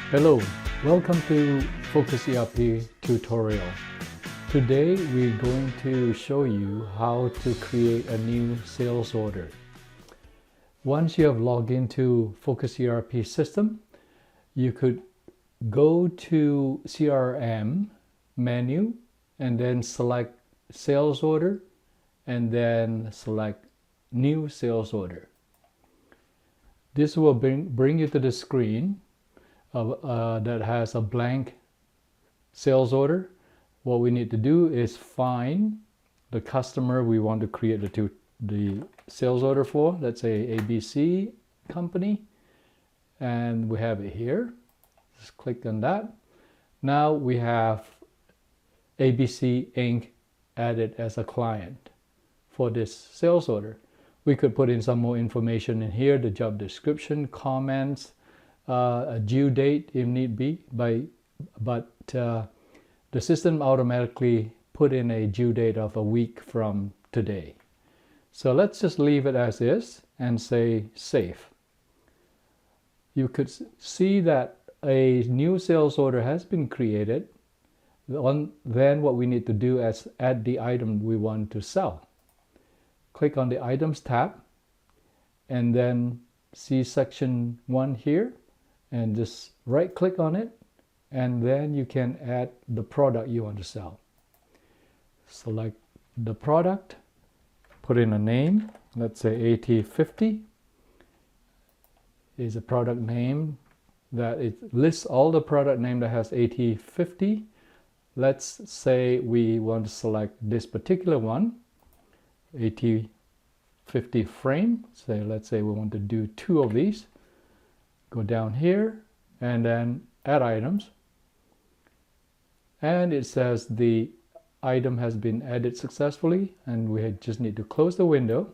Hello, welcome to FocusERP tutorial. Today we're going to show you how to create a new sales order. Once you have logged into FocusERP system, you could go to CRM menu and then select sales order and then select new sales order. This will bring you to the screen that has a blank sales order. What we need to do is find the customer we want to create the sales order for. Let's say ABC company, and we have it here. Just click on that. Now we have ABC Inc. added as a client for this sales order. We could put in some more information in here, the job description, comments, a due date if need be, but the system automatically put in a due date of a week from today. So let's just leave it as is and say save. You could see that a new sales order has been created. Then what we need to do is add the item we want to sell. Click on the items tab and then see section 1 here, and just right click on it, and then you can add the product you want to sell. Select the product, put in a name. Let's say AT50 is a product name that it lists all the product name that has AT50. Let's say we want to select this particular one, AT50 frame. So let's say we want to do 2 of these. Go down here and then add items, and it says the item has been added successfully, and we just need to close the window,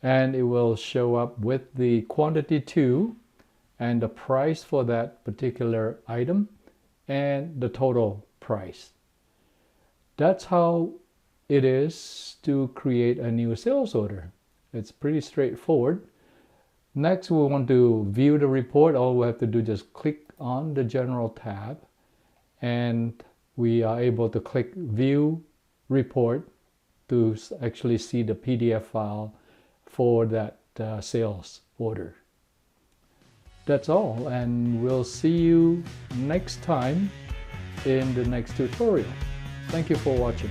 and it will show up with the quantity 2 and the price for that particular item and the total price. That's how it is to create a new sales order. It's pretty straightforward. Next, we want to view the report. All we have to do is just click on the general tab, and we are able to click view report to actually see the PDF file for that sales order. That's all, and we'll see you next time in the next tutorial. Thank you for watching.